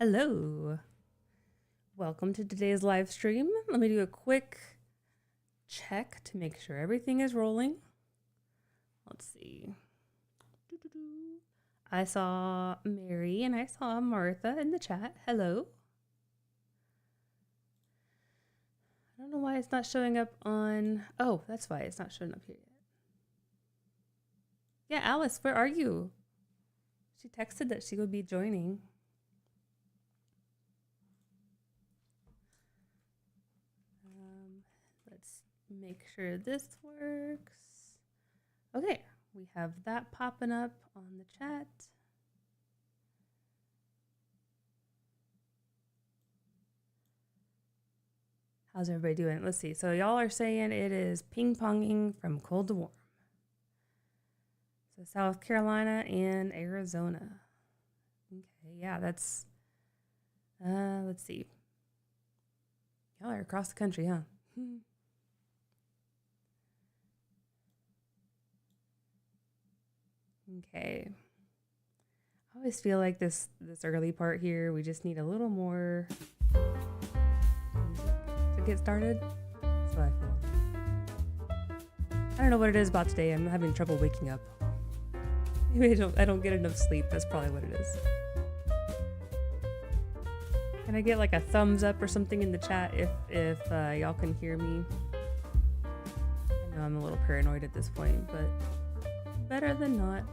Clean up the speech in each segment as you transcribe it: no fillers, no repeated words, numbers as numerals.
Hello. Welcome to today's live stream. Let me do a quick check to make sure everything is rolling. Let's see. I saw Mary and I saw Martha in the chat. Hello. I don't know why it's not showing up on... Oh, that's why it's not showing up here yet. Yeah, Alice, where are you? She texted that she would be joining. Let's make sure this works. Okay, we have that popping up on the chat. How's everybody doing? Let's see. So y'all are saying it is ping-ponging from cold to warm. So South Carolina and Arizona. Okay, yeah, that's, let's see. Y'all are across the country, huh? Okay. I always feel like this early part here, we just need a little more to get started. That's what I feel. I don't know what it is about today. I'm having trouble waking up. Maybe I don't get enough sleep. That's probably what it is. Can I get like a thumbs up or something in the chat if y'all can hear me? I know I'm a little paranoid at this point, but better than not.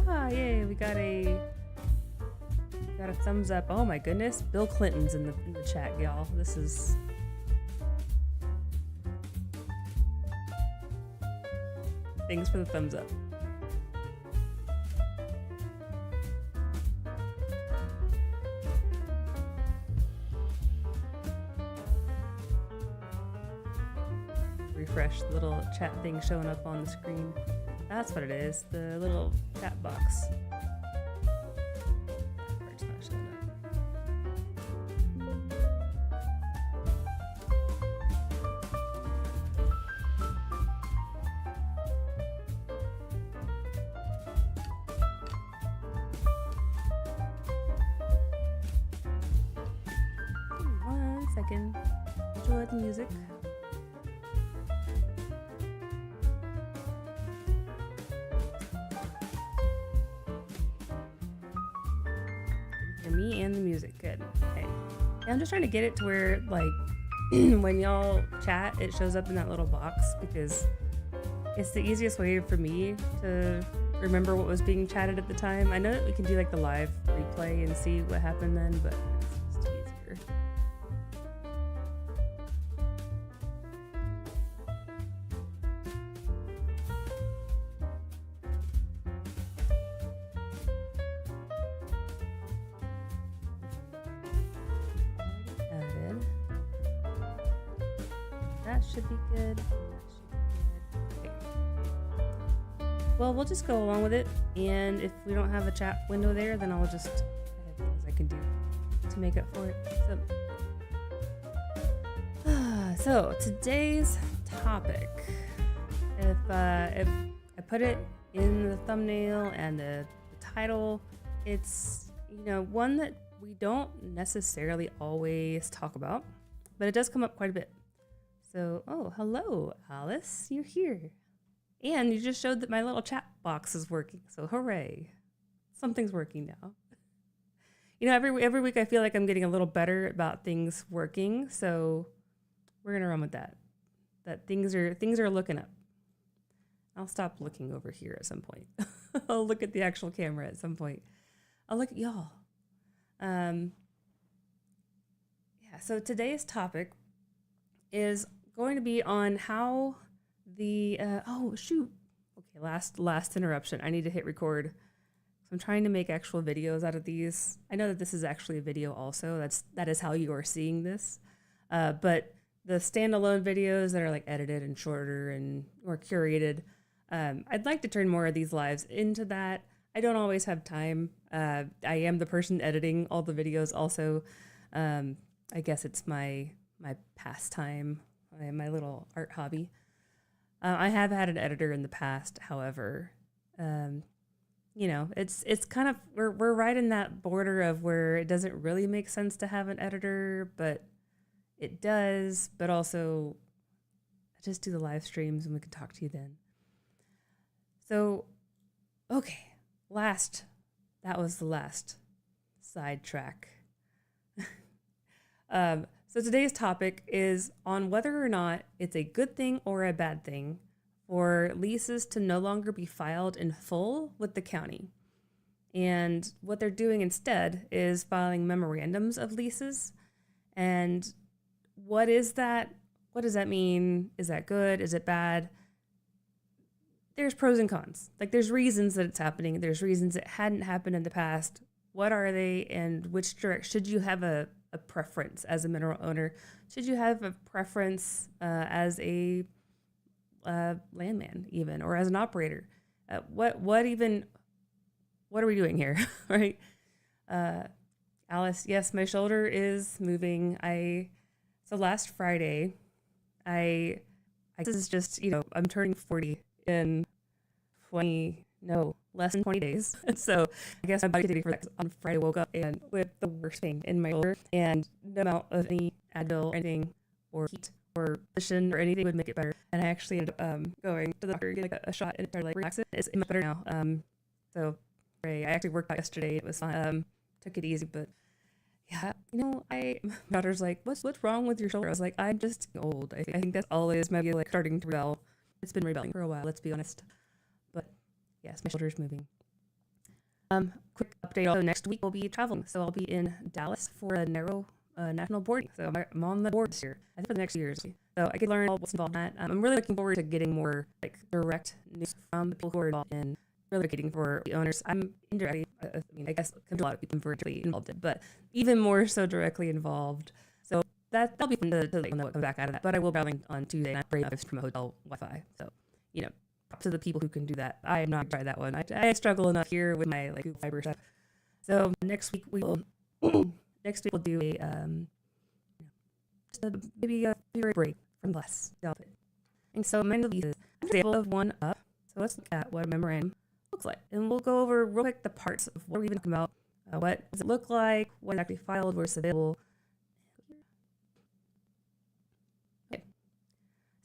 Ah, yay, we got a thumbs up. Oh my goodness, Bill Clinton's in the chat, y'all. This is... Thanks for the thumbs up. Refresh the little chat thing showing up on the screen. That's what it is, the little chat box. It's not showing up. One second. Enjoy the music. Me and the music. Good. Okay. Yeah, I'm just trying to get it to where, like, when y'all chat, it shows up in that little box because it's the easiest way for me to remember what was being chatted at the time. I know that we can do like the live replay and see what happened then, but it's just easier. Added. That should be good. Okay. Well, we'll just go along with it, and if we don't have a chat window there, then I'll just have things I can do to make up for it. So today's topic, if I put it in the thumbnail and the title, it's, you know, one that we don't necessarily always talk about, but it does come up quite a bit. So, oh, hello, Alice, you're here. And you just showed that my little chat box is working, so hooray. Something's working now. You know, every week I feel like I'm getting a little better about things working, so we're gonna run with that. That things are looking up. I'll stop looking over here at some point. I'll look at the actual camera at some point. I'll look at y'all. Yeah, so today's topic is going to be on how the, oh shoot. Okay, last interruption. I need to hit record. So I'm trying to make actual videos out of these. I know that this is actually a video also. That is how you are seeing this. But the standalone videos that are like edited and shorter and more curated, I'd like to turn more of these lives into that. I don't always have time. I am the person editing all the videos. Also, I guess it's my pastime, my little art hobby. I have had an editor in the past, however, it's kind of we're right in that border of where it doesn't really make sense to have an editor, but it does. But also, I just do the live streams and we can talk to you then. So, okay, that was the last sidetrack. So today's topic is on whether or not it's a good thing or a bad thing for leases to no longer be filed in full with the county. And what they're doing instead is filing memorandums of leases. And what is that? What does that mean? Is that good? Is it bad? There's pros and cons. Like, there's reasons that it's happening. There's reasons it hadn't happened in the past. What are they, and which direction? Should you have a preference as a mineral owner? Should you have a preference as a landman, even, or as an operator? What are we doing here, right? Alice, yes, my shoulder is moving. So last Friday, I this is just, I'm turning 40 in less than 20 days. And so I guess my body did for that. On Friday, I woke up and with the worst pain in my shoulder, and no amount of any Advil or anything, or heat or position or anything would make it better. And I actually ended up going to the doctor, getting a shot, and it started relaxing. It's much better now. So I actually worked out yesterday. It was fine. Took it easy, but yeah, my daughter's like, what's wrong with your shoulder? I was like, I'm just old. I think that's all it is. Maybe like starting to rebel. It's been rebelling for a while, let's be honest. But yes, my shoulder's moving. Quick update. Also, next week we'll be traveling, so I'll be in Dallas for a narrow national boarding. So I'm on the board this year. I think for the next years. So I could learn all what's involved in that. I'm really looking forward to getting more direct news from the people who are involved in relocating for the owners. I'm indirectly, I guess a lot of people are directly involved in, but even more so directly involved. So that'll be fun to let you know what comes back out of that. But I will be traveling on Tuesday, and I'm brave enough from a hotel Wi-Fi. So, up to the people who can do that. I am not trying that one. I struggle enough here with my Google Fiber stuff. So next week we'll do maybe a break from less. And so many of these, I'm just able of one up. So let's look at what a memorandum looks like, and we'll go over real quick the parts of what we're even talking about. What does it look like? What is actually filed? Where it's available? Okay.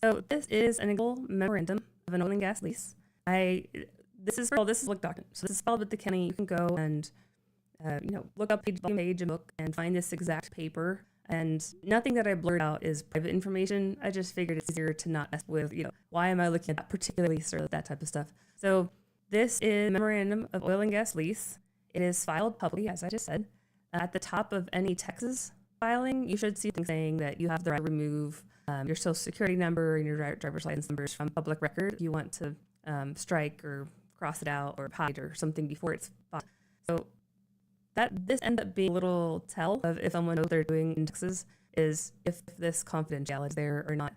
So this is an example memorandum of an oil and gas lease. This is like document. So this is filed with the county. You can go and look up page by page and book and find this exact paper. And nothing that I blurred out is private information. I just figured it's easier to not mess with, why am I looking at that particular lease or that type of stuff. So this is a memorandum of oil and gas lease. It is filed publicly, as I just said. At the top of any Texas filing, you should see things saying that you have the right to remove your social security number and your driver's license numbers from public record if you want to strike or cross it out or hide or something before it's filed. So this ends up being a little tell of if someone knows what they're doing in Texas, is if this confidentiality is there or not.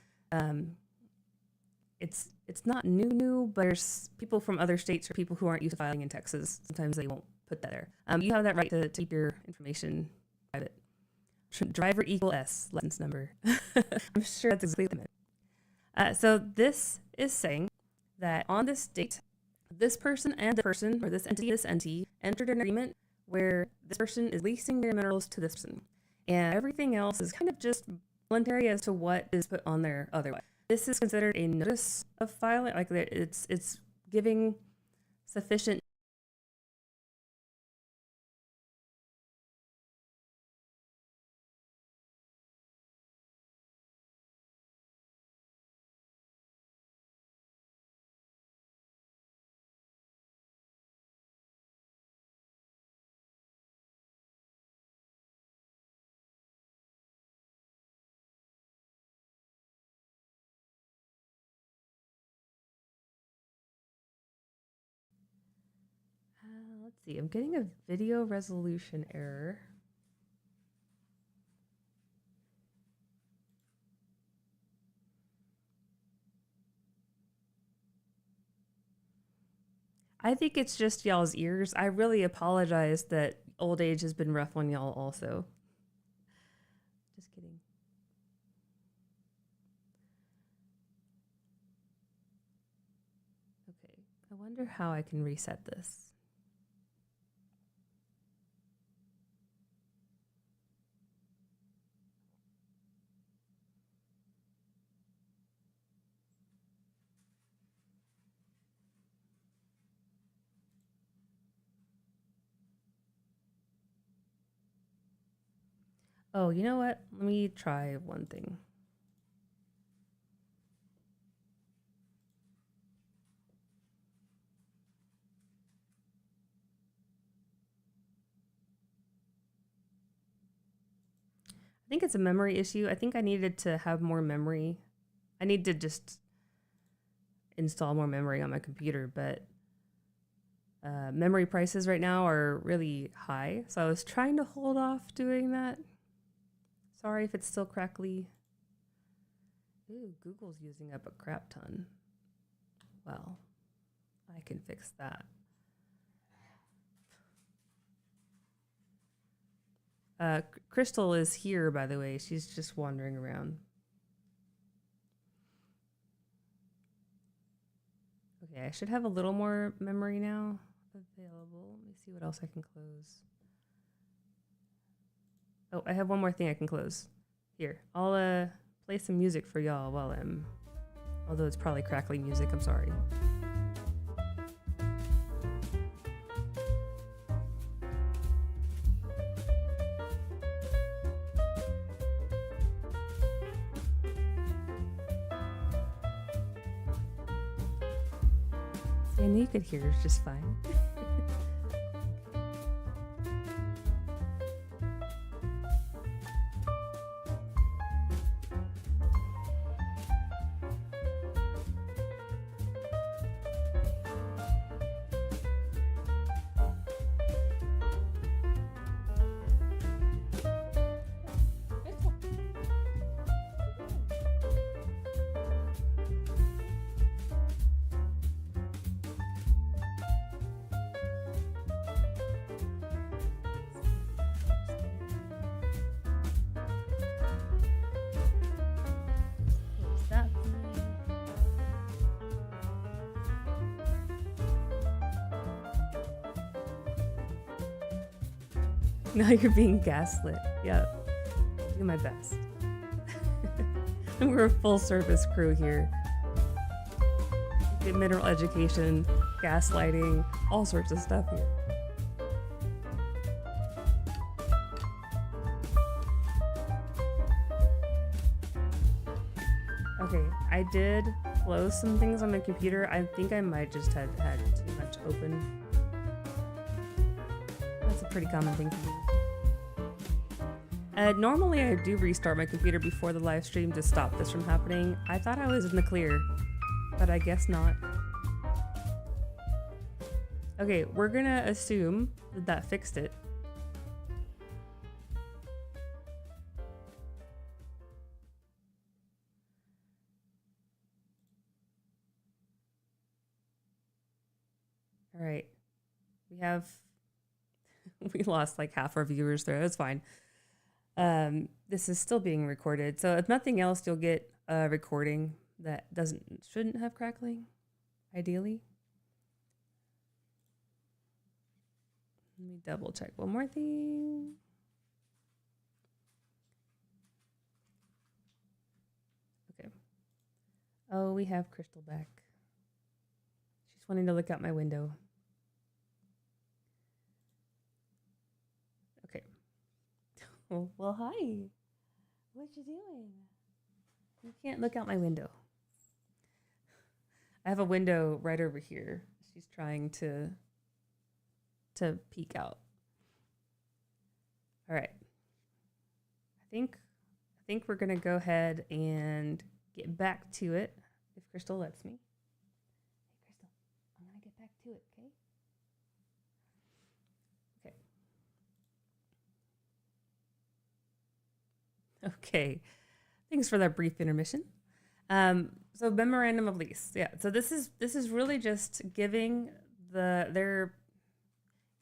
It's not new, but there's people from other states or people who aren't used to filing in Texas. Sometimes they won't put that there. You have that right to keep your information private. Driver equal S license number. I'm sure that's exactly it. So this is saying that on this date, this person and the person, or this entity, entered an agreement where this person is leasing their minerals to this person, and everything else is kind of just voluntary as to what is put on there otherwise. This is considered a notice of filing, like it's giving sufficient. Let's see, I'm getting a video resolution error. I think it's just y'all's ears. I really apologize that old age has been rough on y'all also. Just kidding. Okay, I wonder how I can reset this. Oh, you know what? Let me try one thing. I think it's a memory issue. I think I needed to have more memory. I need to just install more memory on my computer, but memory prices right now are really high. So I was trying to hold off doing that. Sorry if it's still crackly. Ooh, Google's using up a crap ton. Well, I can fix that. Crystal is here, by the way. She's just wandering around. Okay, I should have a little more memory now available. Let me see what else I can close. Oh, I have one more thing I can close. Here, I'll play some music for y'all while I'm... Although it's probably crackly music, I'm sorry. I knew you could hear it just fine. Now you're being gaslit. Yeah, do my best. We're a full service crew here. Get mineral education, gaslighting, all sorts of stuff here. Okay, I did close some things on my computer. I think I might just have had too much open. That's a pretty common thing to do. Normally I do restart my computer before the live stream to stop this from happening. I thought I was in the clear, but I guess not. Okay, we're gonna assume that that fixed it. All right, we lost like half our viewers there. That's fine. This is still being recorded, so if nothing else, you'll get a recording that shouldn't have crackling, ideally. Let me double check one more thing. Okay. Oh, we have Crystal back. She's wanting to look out my window. Okay. Well, hi. What you doing? You can't look out my window. I have a window right over here. She's trying to peek out. All right. I think we're gonna go ahead and get back to it if Crystal lets me. Hey, Crystal, I'm gonna get back to it, okay? Okay, thanks for that brief intermission. So memorandum of lease, yeah. So this is really just giving they're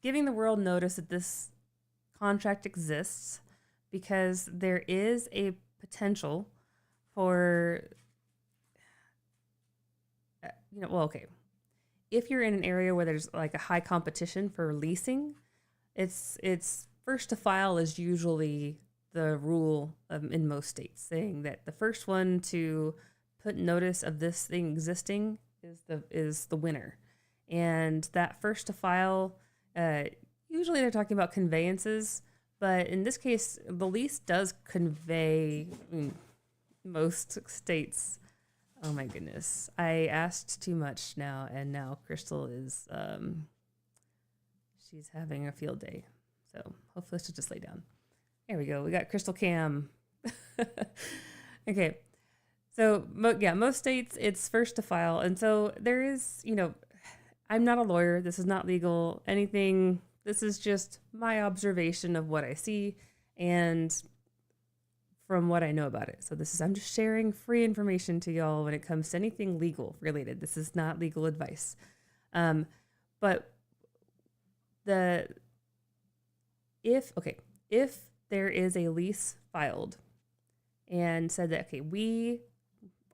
giving the world notice that this contract exists because there is a potential for, well, okay. If you're in an area where there's like a high competition for leasing, it's first to file is usually the rule in most states, saying that the first one to put notice of this thing existing is the winner. And that first to file, usually they're talking about conveyances, but in this case, the lease does convey most states. Oh my goodness. I asked too much now, and now Crystal is, she's having a field day. So hopefully she'll just lay down. There we go. We got Crystal Cam. Okay. So, most states, it's first to file. And so there is, I'm not a lawyer. This is not legal, anything. This is just my observation of what I see and from what I know about it. So I'm just sharing free information to y'all when it comes to anything legal related. This is not legal advice. But if there is a lease filed and said that, okay, we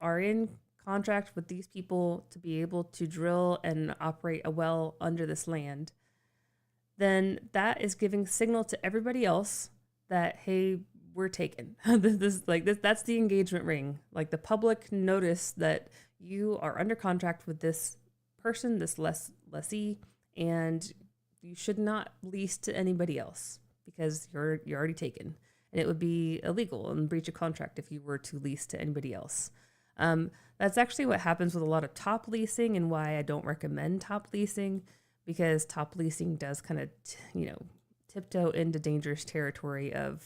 are in contract with these people to be able to drill and operate a well under this land, then that is giving signal to everybody else that, hey, we're taken. That's the engagement ring. Like the public notice that you are under contract with this person, this lessee, and you should not lease to anybody else because you're already taken. And it would be illegal and breach of contract if you were to lease to anybody else. That's actually what happens with a lot of top leasing and why I don't recommend top leasing, because top leasing does kind of, tiptoe into dangerous territory of,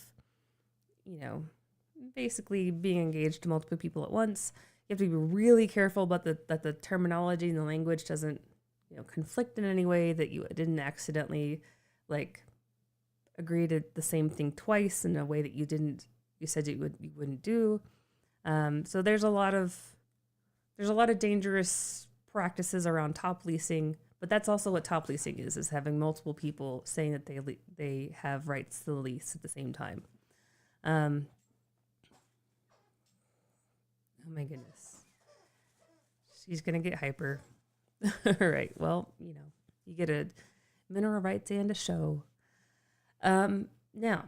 basically being engaged to multiple people at once. You have to be really careful about that the terminology and the language doesn't, conflict in any way, that you didn't accidentally agree to the same thing twice in a way that you said you wouldn't do. So there's a lot of dangerous practices around top leasing, but that's also what top leasing is having multiple people saying that they have rights to the lease at the same time. Oh my goodness. She's going to get hyper. All right. Well, you get a mineral rights and a show. Now,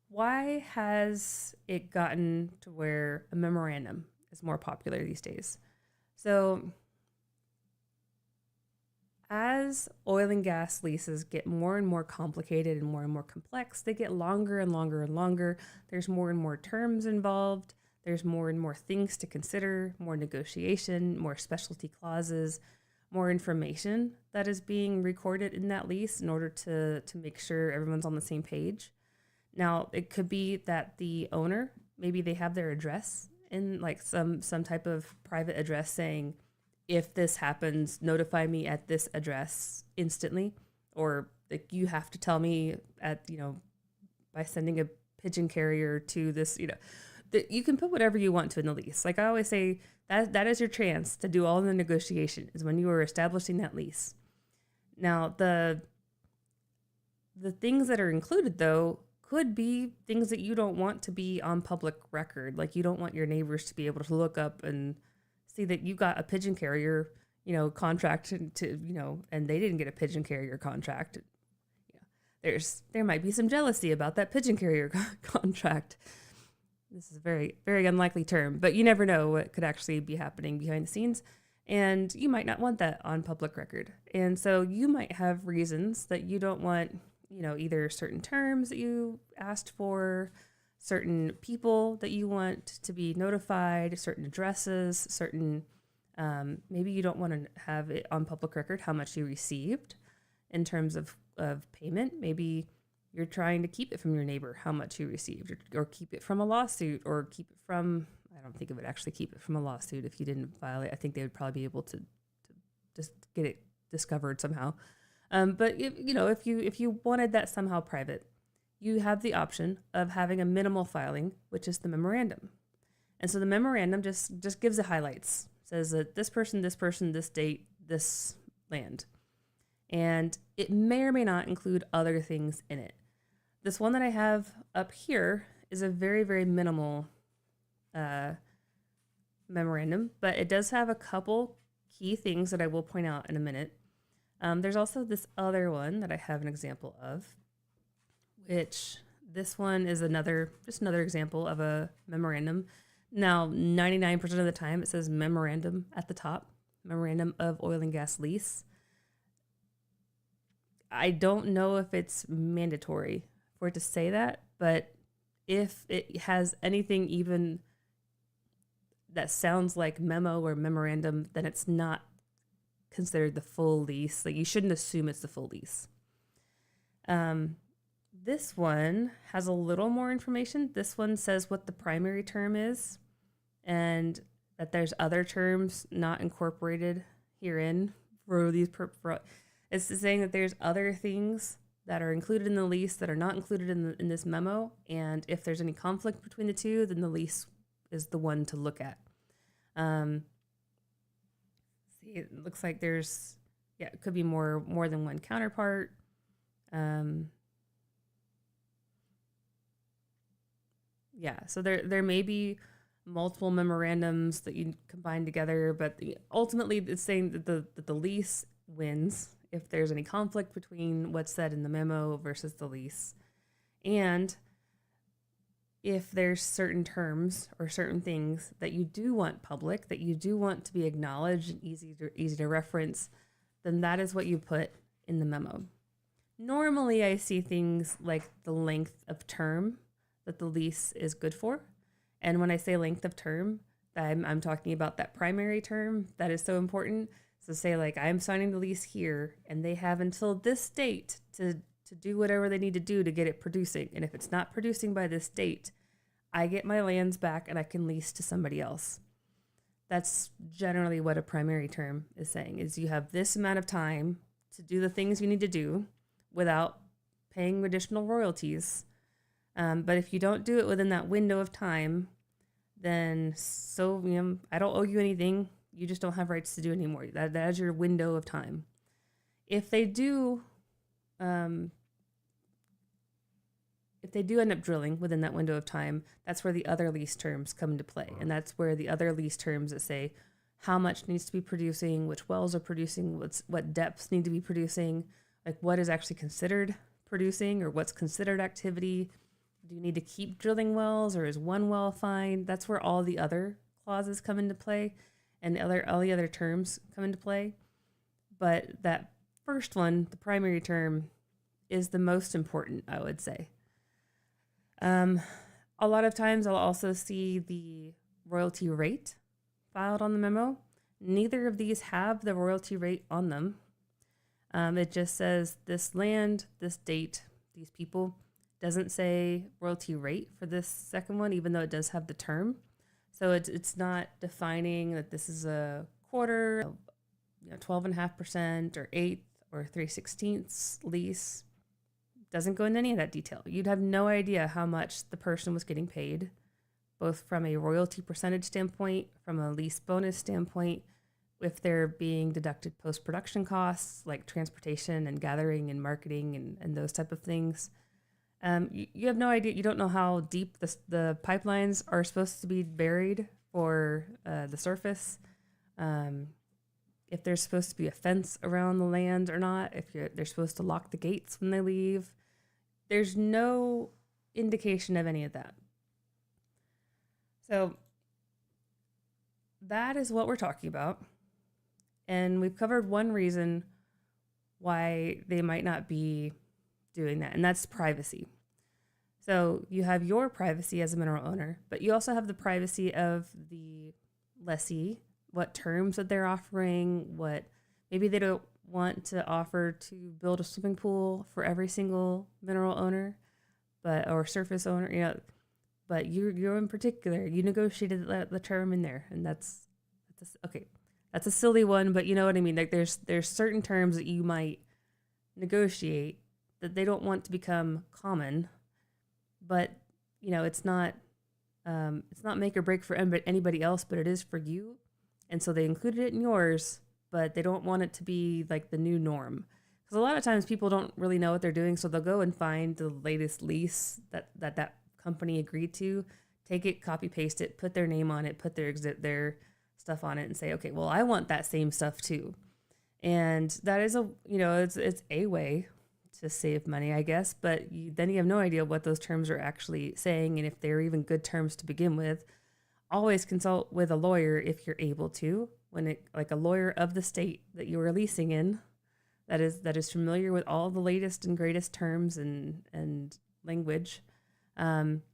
why has it gotten to where a memorandum is more popular these days? So as oil and gas leases get more and more complicated and more complex, they get longer and longer and longer. There's more and more terms involved. There's more and more things to consider, more negotiation, more specialty clauses, more information that is being recorded in that lease in order to make sure everyone's on the same page. Now, it could be that the owner, maybe they have their address in some type of private address saying, if this happens, notify me at this address instantly, or you have to tell me by sending a pigeon carrier to this, that you can put whatever you want to in the lease. Like I always say, that is your chance to do all the negotiation is when you are establishing that lease. Now, the things that are included though could be things that you don't want to be on public record. Like you don't want your neighbors to be able to look up and see that you got a pigeon carrier, contract to, and they didn't get a pigeon carrier contract. There might be some jealousy about that pigeon carrier contract. This is a very, very unlikely term, but you never know what could actually be happening behind the scenes. And you might not want that on public record. And so you might have reasons that you don't want, either certain terms that you asked for, certain people that you want to be notified, certain addresses, certain, maybe you don't want to have it on public record how much you received in terms of payment. Maybe you're trying to keep it from your neighbor how much you received, or keep it from a lawsuit, or keep it from, I don't think it would actually keep it from a lawsuit if you didn't file it. I think they would probably be able to just get it discovered somehow. But if you wanted that somehow private, you have the option of having a minimal filing, which is the memorandum. And so the memorandum just gives the highlights. It says that this person, this date, this land. And it may or may not include other things in it. This one that I have up here is a very, very minimal memorandum, but it does have a couple key things that I will point out in a minute. There's also this other one that I have an example of, which this one is just another example of a memorandum. Now, 99% of the time it says memorandum at the top, memorandum of oil and gas lease. I don't know if it's mandatory for it to say that, but if it has anything even that sounds like memo or memorandum, then it's not considered the full lease. Like, you shouldn't assume it's the full lease. This one has a little more information. This one says what the primary term is and that there's other terms not incorporated herein for these. It's saying that there's other things that are included in the lease that are not included in this memo. And if there's any conflict between the two, then the lease is the one to look at. See, it looks like there's, it could be more than one counterpart. So there may be multiple memorandums that you combine together, but ultimately it's saying that the lease wins if there's any conflict between what's said in the memo versus the lease. And if there's certain terms or certain things that you do want public, that you do want to be acknowledged and easy to reference, then that is what you put in the memo. Normally I see things like the length of term that the lease is good for. And when I say length of term, I'm talking about that primary term that is so important. So say like I'm signing the lease here and they have until this date to do whatever they need to do to get it producing. And if it's not producing by this date, I get my lands back and I can lease to somebody else. That's generally what a primary term is saying, is you have this amount of time to do the things you need to do without paying additional royalties. But if you don't do it within that window of time, then I don't owe you anything. You just don't have rights to do anymore. That is your window of time. If they do end up drilling within that window of time, that's where the other lease terms come into play. And that's where the other lease terms that say how much needs to be producing, which wells are producing, what depths need to be producing, like what is actually considered producing or what's considered activity. Do you need to keep drilling wells, or is one well fine? That's where all the other clauses come into play and all the other terms come into play. But that first one, the primary term, is the most important, I would say. A lot of times I'll also see the royalty rate filed on the memo. Neither of these have the royalty rate on them. It just says this land, this date, these people. Doesn't say royalty rate for this second one, even though it does have the term. So it's not defining that this is a quarter, 12.5% or 1/8 or 3/16 lease. Doesn't go into any of that detail. You'd have no idea how much the person was getting paid, both from a royalty percentage standpoint, from a lease bonus standpoint, if they're being deducted post-production costs like transportation and gathering and marketing and those type of things. You have no idea. You don't know how deep the pipelines are supposed to be buried for the surface. If there's supposed to be a fence around the land or not. If they're supposed to lock the gates when they leave. There's no indication of any of that. So that is what we're talking about. And we've covered one reason why they might not be doing that, and that's privacy. So you have your privacy as a mineral owner, but you also have the privacy of the lessee, what terms that they're offering, what maybe they don't want to offer to build a swimming pool for every single mineral owner, or surface owner, but you're in particular, you negotiated the term in there, and that's okay. That's a silly one, but you know what I mean? Like there's certain terms that you might negotiate that they don't want to become common, but it's not make or break for anybody else, but it is for you. And so they included it in yours, but they don't want it to be like the new norm. Because a lot of times people don't really know what they're doing, so they'll go and find the latest lease that company agreed to, take it, copy paste it, put their name on it, put their stuff on it, and say, okay, well, I want that same stuff too. And that is it's a way to save money, I guess, but then you have no idea what those terms are actually saying, and if they're even good terms to begin with. Always consult with a lawyer if you're able to, like a lawyer of the state that you are leasing in, that is familiar with all the latest and greatest terms and language. But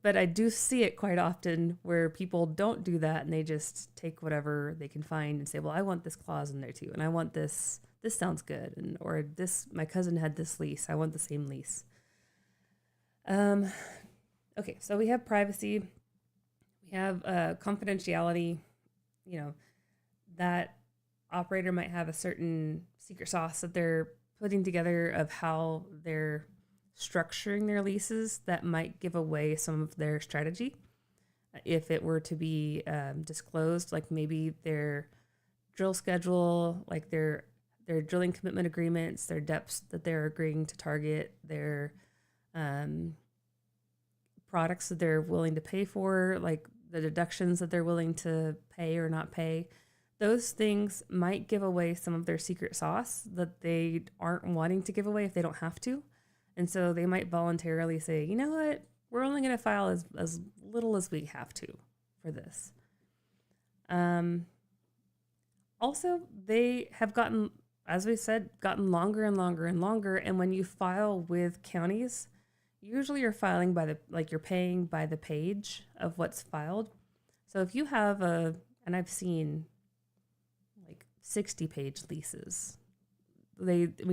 I do see it quite often where people don't do that and they just take whatever they can find and say, well, I want this clause in there too, and I want this sounds good, and or this, my cousin had this lease, I want the same lease. Okay, so we have privacy, we have confidentiality. That operator might have a certain secret sauce that they're putting together of how they're structuring their leases that might give away some of their strategy if it were to be disclosed, like maybe their drill schedule, like their drilling commitment agreements, their depths that they're agreeing to target, their products that they're willing to pay for, like the deductions that they're willing to pay or not pay. Those things might give away some of their secret sauce that they aren't wanting to give away if they don't have to. And so they might voluntarily say, you know what, we're only going to file as little as we have to for this. Also, they have gotten, as we said, gotten longer and longer and longer. And when you file with counties, usually you're filing you're paying by the page of what's filed. So if you have and I've seen like 60-page leases, maybe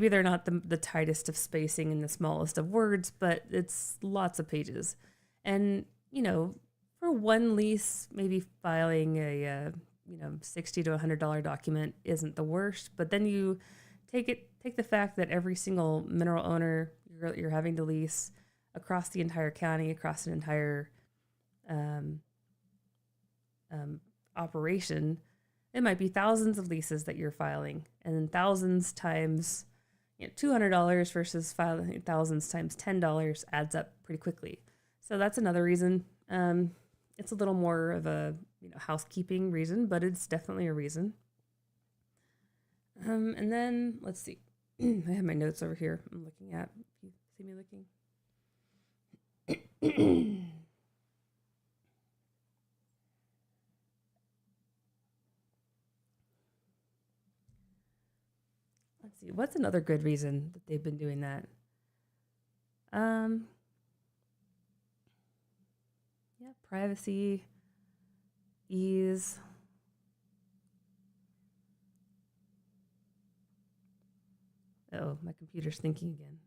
they're not the tightest of spacing and the smallest of words, but it's lots of pages. And, for one lease, maybe filing a, $60 to $100 document isn't the worst, but then you take the fact that every single mineral owner you're having to lease across the entire county, across an entire operation, it might be thousands of leases that you're filing, and then thousands times $200 versus filing thousands times $10 adds up pretty quickly. So that's another reason. It's a little more of a housekeeping reason, but it's definitely a reason. And then let's see. I have my notes over here. I'm looking at. You see me looking? Let's see. What's another good reason that they've been doing that? Privacy, ease. Oh, my computer's thinking again.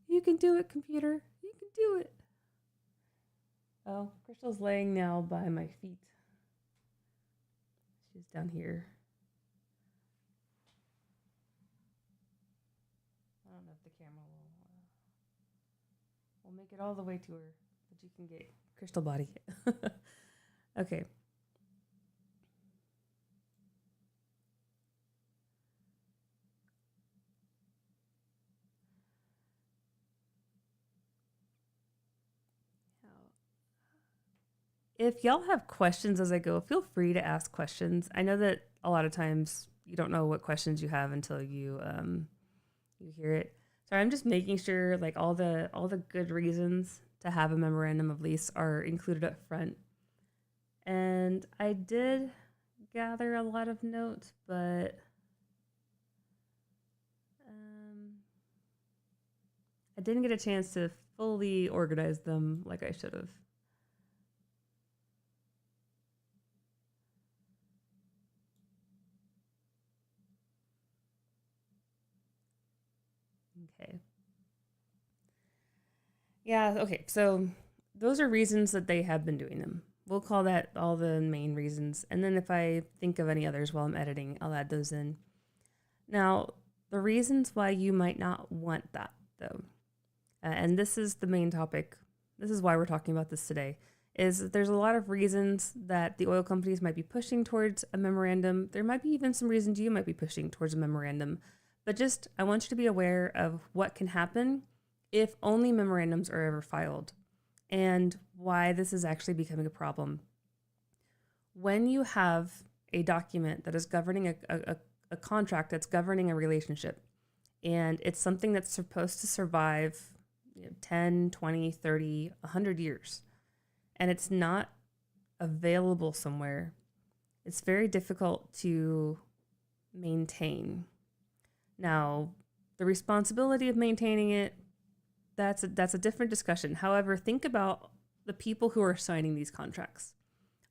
You can do it, computer. You can do it. Oh, Crystal's laying now by my feet. She's down here. I don't know if the camera will make it all the way to her, but you can get Crystal body. Okay. If y'all have questions as I go, feel free to ask questions. I know that a lot of times you don't know what questions you have until you hear it. So I'm just making sure like all the good reasons to have a memorandum of lease are included up front. And I did gather a lot of notes, but I didn't get a chance to fully organize them like I should have. Okay. Yeah, okay. So those are reasons that they have been doing them. We'll call that all the main reasons. And then if I think of any others while I'm editing, I'll add those in. Now, the reasons why you might not want that, though, and this is the main topic this is why we're talking about this today, is that there's a lot of reasons that the oil companies might be pushing towards a memorandum. There might be even some reasons you might be pushing towards a memorandum. But just, I want you to be aware of what can happen if only memorandums are ever filed and why this is actually becoming a problem. When you have a document that is governing a contract that's governing a relationship, and it's something that's supposed to survive 10, 20, 30, 100 years, and it's not available somewhere, it's very difficult to maintain. Now, the responsibility of maintaining it, that's a different discussion. However, think about the people who are signing these contracts.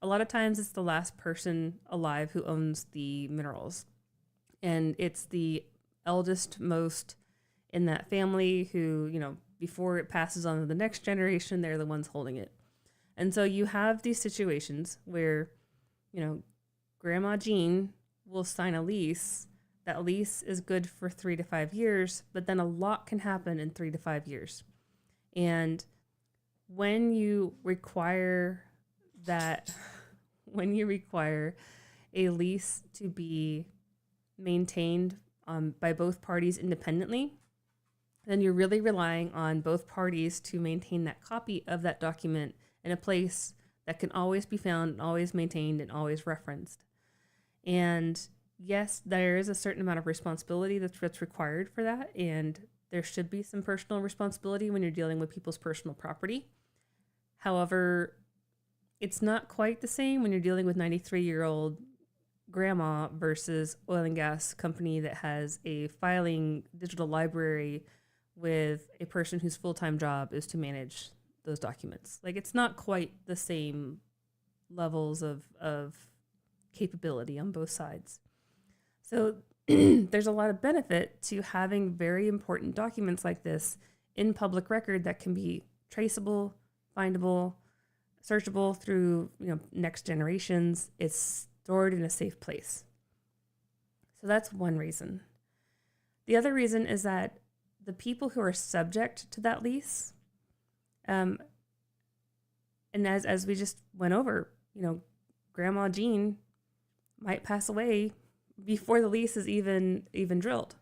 A lot of times it's the last person alive who owns the minerals. And it's the eldest most in that family who, before it passes on to the next generation, they're the ones holding it. And so you have these situations where, Grandma Jean will sign a lease. That lease is good for 3 to 5 years, but then a lot can happen in 3 to 5 years. And when you require a lease to be maintained by both parties independently, then you're really relying on both parties to maintain that copy of that document in a place that can always be found, always maintained, and always referenced. And yes, there is a certain amount of responsibility that's required for that, and there should be some personal responsibility when you're dealing with people's personal property. However, it's not quite the same when you're dealing with 93-year-old grandma versus oil and gas company that has a filing digital library with a person whose full-time job is to manage those documents. Like, it's not quite the same levels of capability on both sides. So there's a lot of benefit to having very important documents like this in public record that can be traceable, findable, searchable through next generations. It's stored in a safe place. So that's one reason. The other reason is that the people who are subject to that lease, and as we just went over, Grandma Jean might pass away before the lease is even drilled.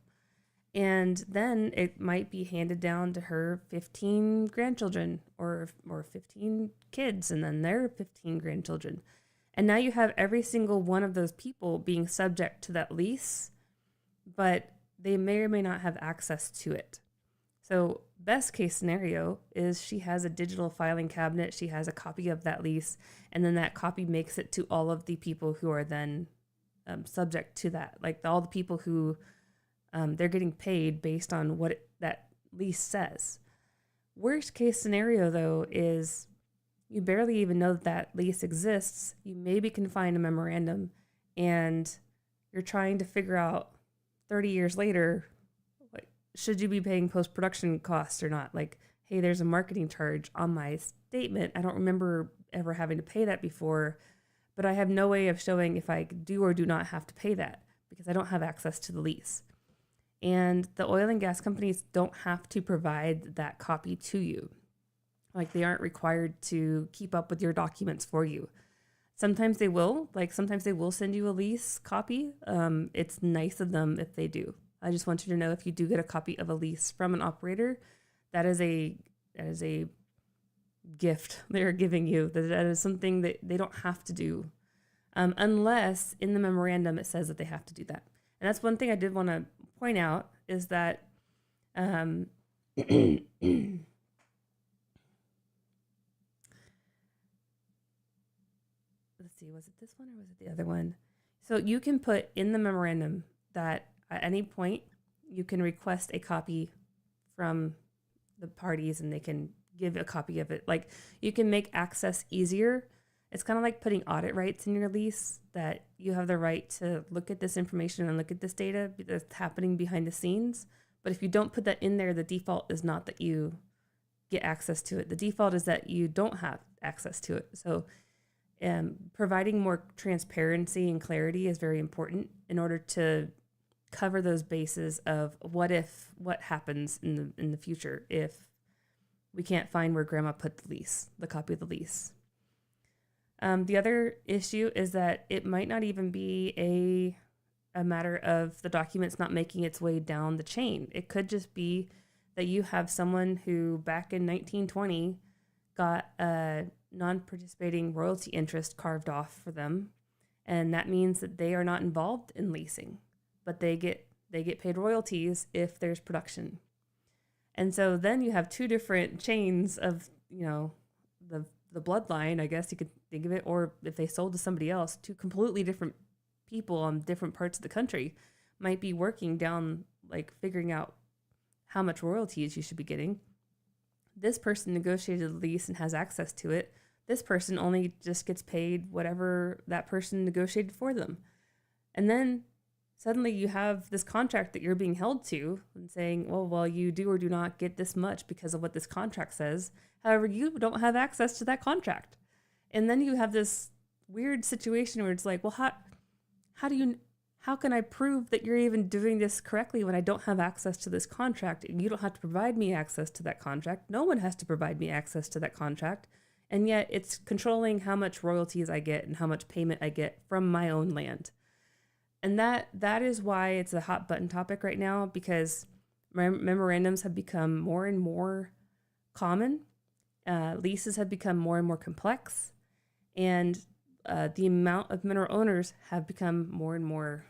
And then it might be handed down to her 15 grandchildren or 15 kids, and then their 15 grandchildren. And now you have every single one of those people being subject to that lease, but they may or may not have access to it. So best case scenario is she has a digital filing cabinet, she has a copy of that lease, and then that copy makes it to all of the people who are then subject to that. Like all the people who they're getting paid based on what that lease says. Worst case scenario, though, is you barely even know that lease exists. You maybe can find a memorandum, and you're trying to figure out 30 years later, like, should you be paying post-production costs or not? Like, hey, there's a marketing charge on my statement. I don't remember ever having to pay that before, but I have no way of showing if I do or do not have to pay that because I don't have access to the lease. And the oil and gas companies don't have to provide that copy to you. Like, they aren't required to keep up with your documents for you. Sometimes they will. Like, sometimes they will send you a lease copy. It's nice of them if they do. I just want you to know, if you do get a copy of a lease from an operator, that is a gift they're giving you. That is something that they don't have to do, unless in the memorandum it says that they have to do that. And that's one thing I did want to point out, is that let's see, was it this one or was it the other one? So you can put in the memorandum that at any point you can request a copy from the parties and they can give a copy of it. Like, you can make access easier. It's kind of like putting audit rights in your lease, that you have the right to look at this information and look at this data that's happening behind the scenes. But if you don't put that in there, the default is not that you get access to it. The default is that you don't have access to it. So providing more transparency and clarity is very important in order to cover those bases of what happens in the future if we can't find where grandma put the copy of the lease. The other issue is that it might not even be a matter of the documents not making its way down the chain. It could just be that you have someone who back in 1920 got a non-participating royalty interest carved off for them, and that means that they are not involved in leasing, but they get paid royalties if there's production. And so then you have two different chains of, the bloodline, I guess you could think of it, or if they sold to somebody else, two completely different people on different parts of the country might be working down, like figuring out how much royalties you should be getting. This person negotiated the lease and has access to it. This person only just gets paid whatever that person negotiated for them. And then suddenly you have this contract that you're being held to and saying, well, you do or do not get this much because of what this contract says. However, you don't have access to that contract. And then you have this weird situation where it's like, well, how can I prove that you're even doing this correctly when I don't have access to this contract? You don't have to provide me access to that contract. No one has to provide me access to that contract. And yet it's controlling how much royalties I get and how much payment I get from my own land. And that is why it's a hot button topic right now, because memorandums have become more and more common. Leases have become more and more complex. And the amount of mineral owners have become more and more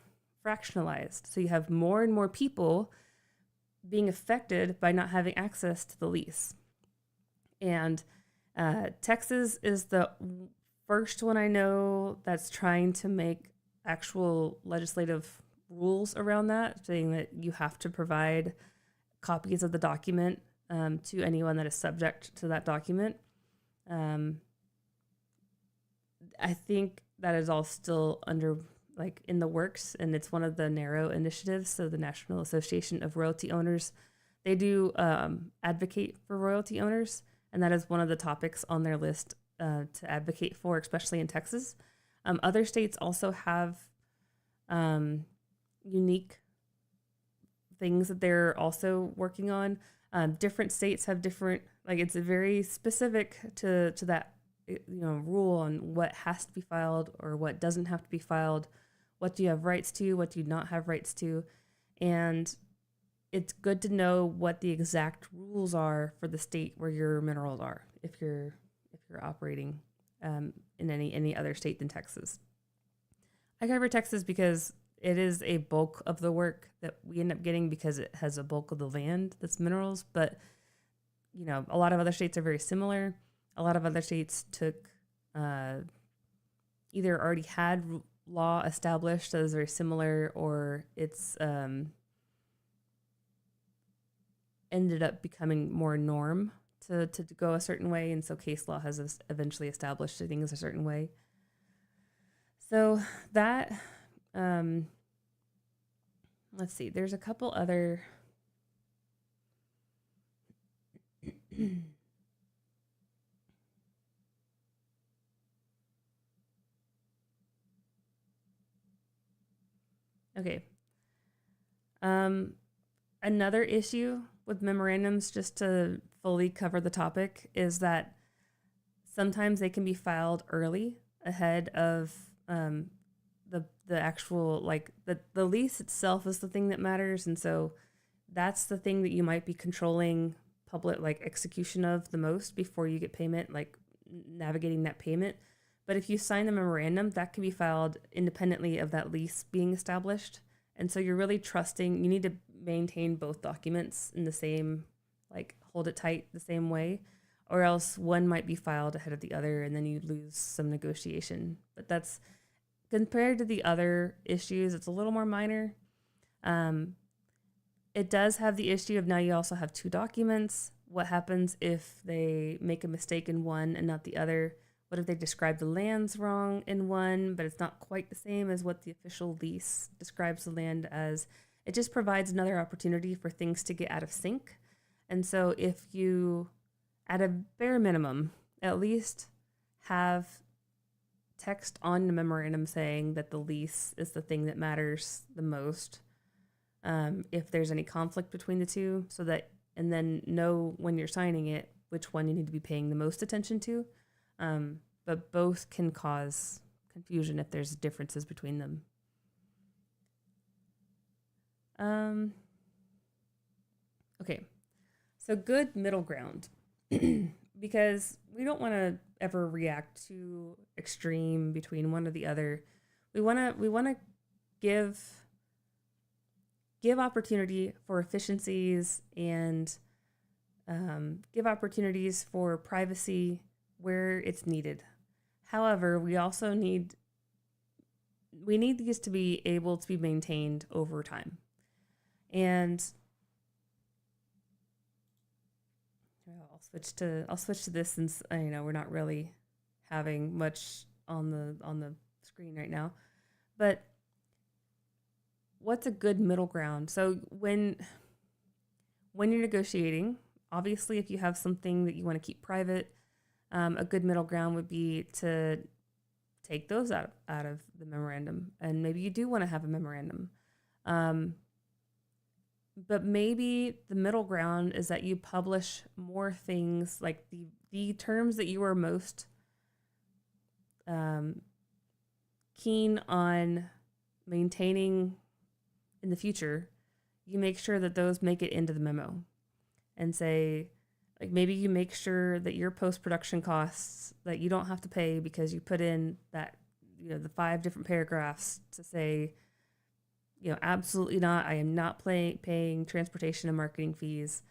fractionalized. So you have more and more people being affected by not having access to the lease. And Texas is the first one I know that's trying to make actual legislative rules around that, saying that you have to provide copies of the document to anyone that is subject to that document. I think that is all still in the works, and it's one of the narrow initiatives. So the National Association of Royalty Owners, they do advocate for royalty owners, and that is one of the topics on their list to advocate for, especially in Texas. Other states also have unique things that they're also working on. Different states have different, it's very specific to that, rule on what has to be filed or what doesn't have to be filed, what do you have rights to, what do you not have rights to. And it's good to know what the exact rules are for the state where your minerals are, if you're operating in any other state than Texas. I cover Texas because it is a bulk of the work that we end up getting because it has a bulk of the land that's minerals. But, a lot of other states are very similar. A lot of other states took either already had law established that is very similar, or it's ended up becoming more norm to go a certain way. And so case law has eventually established things a certain way. So that, let's see, there's a couple other, okay. Another issue with memorandums, just to fully cover the topic, is that sometimes they can be filed early ahead of the actual, the lease itself is the thing that matters. And so that's the thing that you might be controlling public execution of the most before you get payment, navigating that payment. But if you sign the memorandum, that can be filed independently of that lease being established. And so you're really trusting, you need to maintain both documents in the same, hold it tight the same way, or else one might be filed ahead of the other and then you lose some negotiation. But that's, compared to the other issues, it's a little more minor. It does have the issue of now you also have two documents. What happens if they make a mistake in one and not the other? What if they describe the lands wrong in one, but it's not quite the same as what the official lease describes the land as? It just provides another opportunity for things to get out of sync. And so if you, at a bare minimum, at least have text on the memorandum saying that the lease is the thing that matters the most, if there's any conflict between the two, so that, and then know when you're signing it which one you need to be paying the most attention to. But both can cause confusion if there's differences between them. Okay, so good middle ground, because we don't want to ever react too extreme between one or the other. We want to give opportunity for efficiencies and give opportunities for privacy where it's needed. However, we also need these to be able to be maintained over time. And I'll switch to this, since we're not really having much on the screen right now. But what's a good middle ground? So when you're negotiating, obviously if you have something that you want to keep private, a good middle ground would be to take those out of the memorandum. And maybe you do want to have a memorandum. But maybe the middle ground is that you publish more things, like the terms that you are most keen on maintaining in the future. You make sure that those make it into the memo, and say, like, maybe you make sure that your post-production costs that you don't have to pay because you put in that, the 5 different paragraphs to say, absolutely not, I am not paying transportation and marketing fees.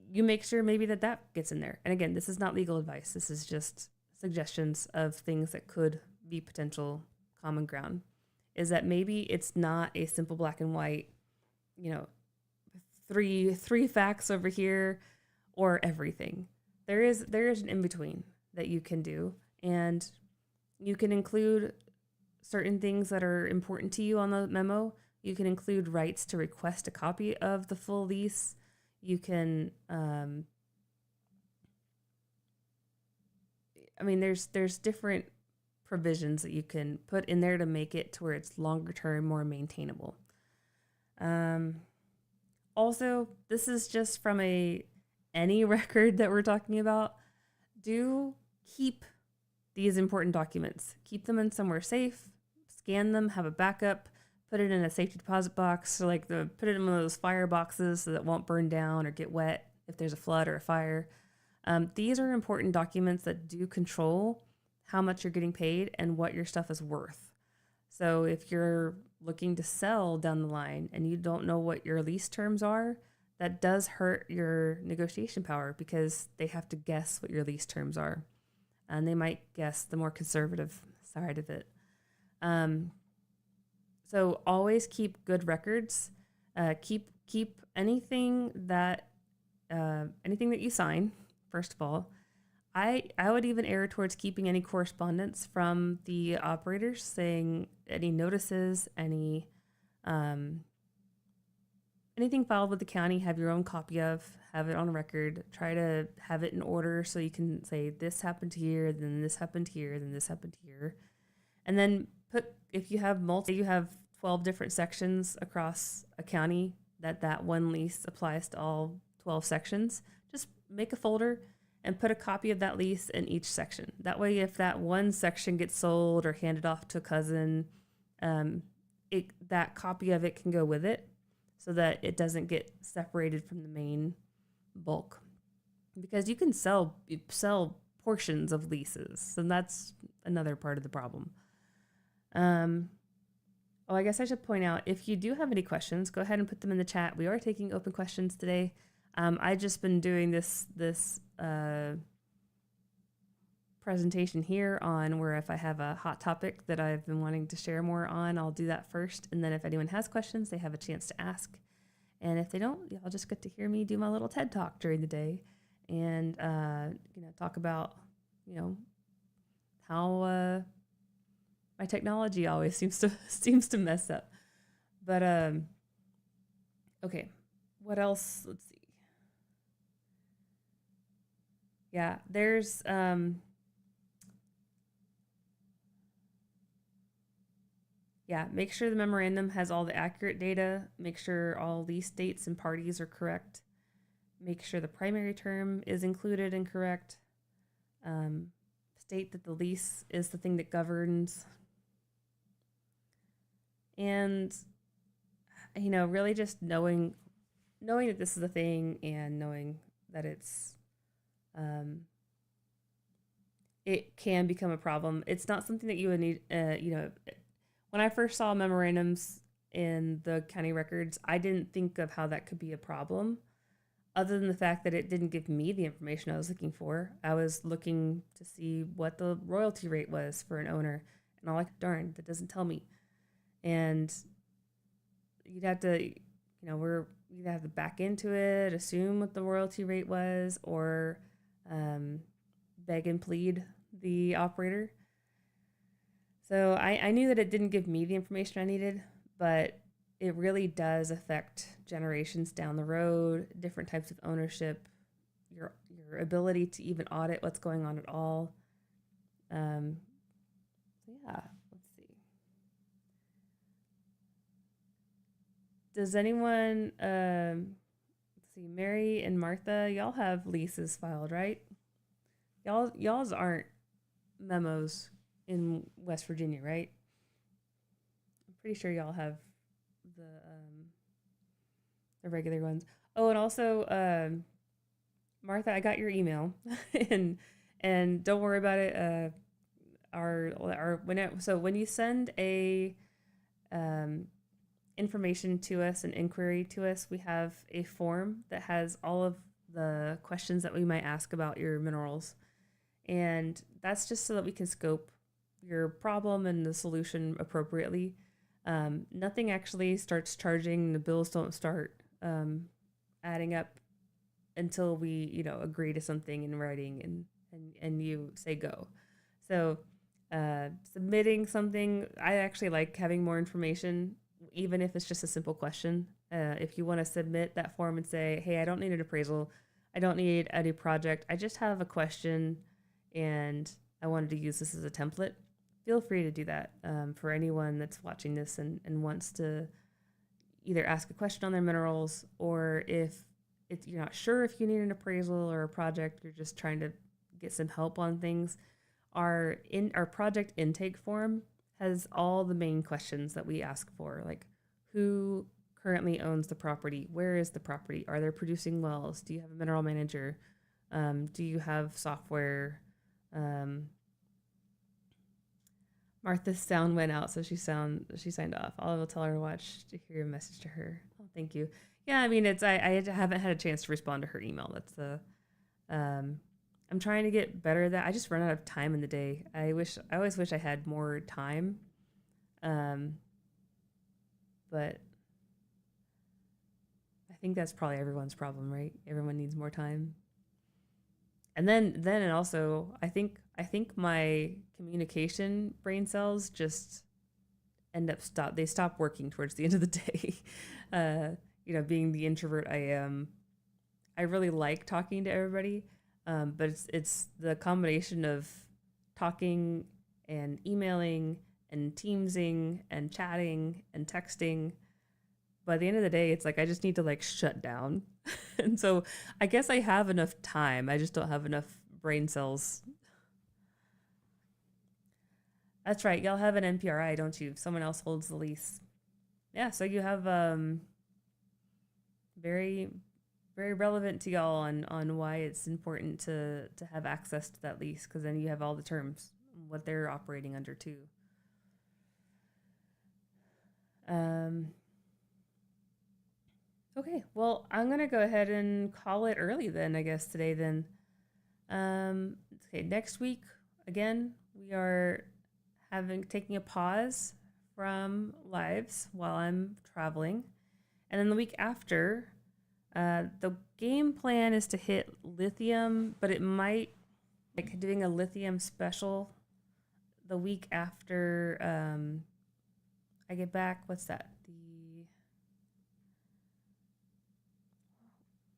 You make sure maybe that gets in there. And again, this is not legal advice. This is just suggestions of things that could be potential common ground. Is that maybe it's not a simple black and white, three facts over here or everything. There is an in-between that you can do, and you can include certain things that are important to you on the memo. You can include rights to request a copy of the full lease. You can, there's different provisions that you can put in there to make it to where it's longer term, more maintainable. Also, this is just from any record that we're talking about. Do keep these important documents. Keep them in somewhere safe. Scan them. Have a backup. Put it in a safety deposit box. So put it in one of those fire boxes so that it won't burn down or get wet if there's a flood or a fire. These are important documents that do control how much you're getting paid and what your stuff is worth. So if you're looking to sell down the line and you don't know what your lease terms are, that does hurt your negotiation power, because they have to guess what your lease terms are. And they might guess the more conservative side of it. So always keep good records. Keep anything that you sign. First of all, I would even err towards keeping any correspondence from the operators, saying any notices, anything filed with the county. Have your own copy of. Have it on record. Try to have it in order so you can say this happened here, then this happened here, then this happened here, and then if you have you have 12 different sections across a county that one lease applies to all 12 sections. Just make a folder and put a copy of that lease in each section. That way, if that one section gets sold or handed off to a cousin, that copy of it can go with it, so that it doesn't get separated from the main bulk. Because you can sell portions of leases, and that's another part of the problem. I guess I should point out, if you do have any questions, go ahead and put them in the chat. We are taking open questions today. I've just been doing this presentation here on where if I have a hot topic that I've been wanting to share more on, I'll do that first. And then if anyone has questions, they have a chance to ask. And if they don't, y'all just get to hear me do my little TED Talk during the day and, talk about, how my technology always seems to mess up. But, okay, what else? Let's see. Yeah, there's, make sure the memorandum has all the accurate data. Make sure all lease dates and parties are correct. make sure the primary term is included and correct. State that the lease is the thing that governs. And, really just knowing that this is a thing and knowing that it can become a problem. It's not something that you would need, when I first saw memorandums in the county records, I didn't think of how that could be a problem, other than the fact that it didn't give me the information I was looking for. I was looking to see what the royalty rate was for an owner, and I'm like, darn, that doesn't tell me. And you'd have to, you'd have to back into it, assume what the royalty rate was, or beg and plead the operator. So I knew that it didn't give me the information I needed, but it really does affect generations down the road, different types of ownership, your ability to even audit what's going on at all. Yeah, let's see. Does anyone, let's see, Mary and Martha, y'all have leases filed, right? Y'all's aren't memos in West Virginia, right? I'm pretty sure y'all have the regular ones. Oh, and also, Martha, I got your email, and don't worry about it. When you send a information to us, an inquiry to us, we have a form that has all of the questions that we might ask about your minerals, and that's just so that we can scope your problem and the solution appropriately. Nothing actually starts charging. The bills don't start adding up until we, agree to something in writing and you say go. So submitting something, I actually like having more information, even if it's just a simple question. If you want to submit that form and say, hey, I don't need an appraisal, I don't need a new project, I just have a question and I wanted to use this as a template, feel free to do that for anyone that's watching this and wants to either ask a question on their minerals, or if you're not sure if you need an appraisal or a project, you're just trying to get some help on things. Our project intake form has all the main questions that we ask for, like who currently owns the property, where is the property, are there producing wells, do you have a mineral manager, do you have software. Martha's sound went out, so she signed off. I will tell her to watch to hear a message to her. Oh, thank you. Yeah, I mean, I haven't had a chance to respond to her email. That's the I'm trying to get better at that. I just run out of time in the day. I always wish I had more time. But I think that's probably everyone's problem, right? Everyone needs more time. And then also, I think my communication brain cells just they stop working towards the end of the day. Being the introvert I am, I really like talking to everybody, but it's the combination of talking and emailing and teamsing and chatting and texting. By the end of the day, it's like I just need to shut down. And so I guess I have enough time. I just don't have enough brain cells. That's right. Y'all have an NPRI, don't you? Someone else holds the lease. Yeah, so you have very, very relevant to y'all on why it's important to have access to that lease, because then you have all the terms, what they're operating under too. Okay, well, I'm going to go ahead and call it early then, I guess, today then. Okay, next week, again, we are taking a pause from lives while I'm traveling. And then the week after, the game plan is to hit lithium, but it might, doing a lithium special the week after I get back. What's that?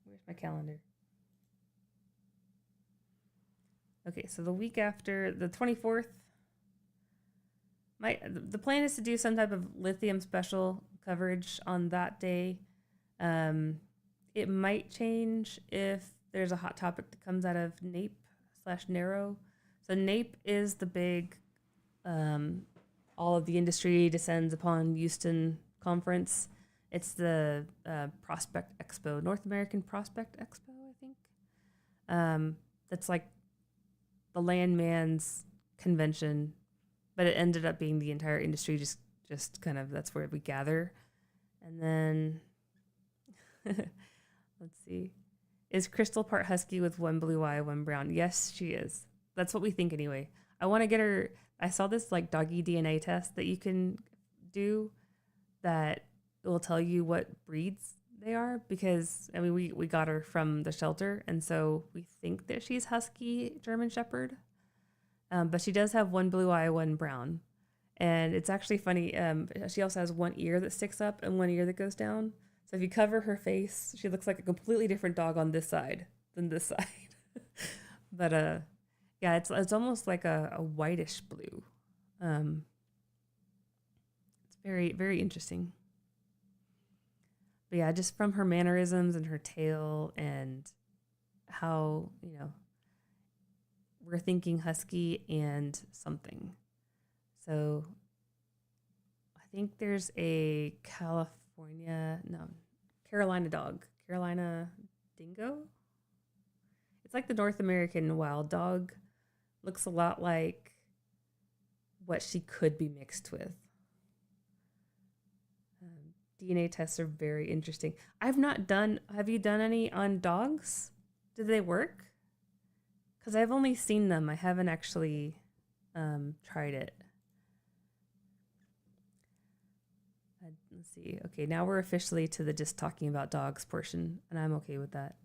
Where's my calendar? Okay, so the week after, the 24th, the plan is to do some type of lithium special coverage on that day. It might change if there's a hot topic that comes out of NAPE/Narrow. So NAPE is the big, all of the industry descends upon Houston conference. It's the Prospect Expo, North American Prospect Expo, I think. That's like the landman's convention, but it ended up being the entire industry. Just kind of, that's where we gather. And then let's see. Is Crystal part husky with one blue eye, one brown? Yes, she is. That's what we think anyway. I want to get her. I saw this like doggy DNA test that you can do that will tell you what breeds they are, because I mean we got her from the shelter, and so we think that she's husky German Shepherd. But she does have one blue eye, one brown. And it's actually funny. She also has one ear that sticks up and one ear that goes down. So if you cover her face, she looks like a completely different dog on this side than this side. But yeah, it's almost like a whitish blue. It's very, very interesting. But yeah, just from her mannerisms and her tail and how, we're thinking husky and something. So I think there's a Carolina dog, Carolina dingo. It's like the North American wild dog. Looks a lot like what she could be mixed with. DNA tests are very interesting. Have you done any on dogs? Did they work? Because I've only seen them. I haven't actually tried it. Let's see. Okay, now we're officially to the just talking about dogs portion, and I'm okay with that.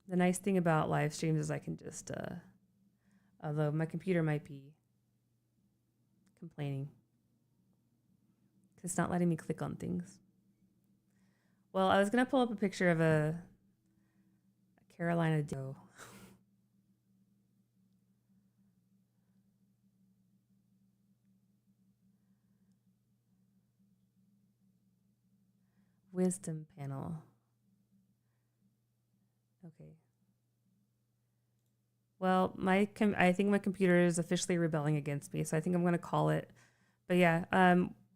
The nice thing about live streams is I can just, although my computer might be complaining, it's not letting me click on things. Well, I was going to pull up a picture of a Carolina dingo. Wisdom panel. Okay. Well, I think my computer is officially rebelling against me, so I think I'm going to call it. But yeah,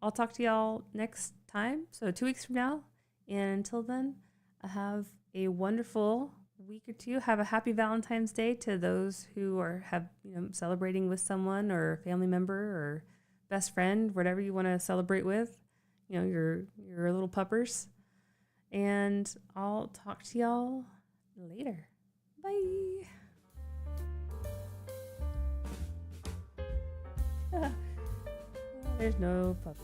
I'll talk to y'all next time. So 2 weeks from now. And until then, have a wonderful week or two. Have a happy Valentine's Day to those who are celebrating with someone or a family member or best friend, whatever you want to celebrate with. Your little puppers. And I'll talk to y'all later. Bye. There's no puppy.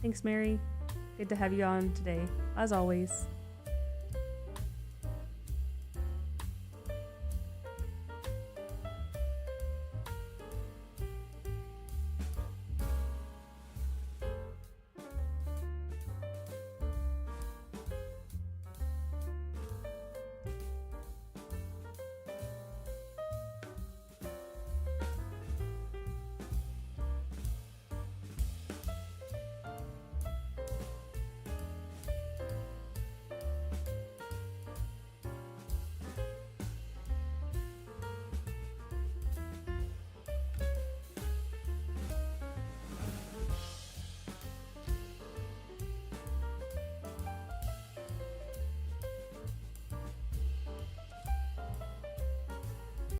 Thanks, Mary. Good to have you on today, as always.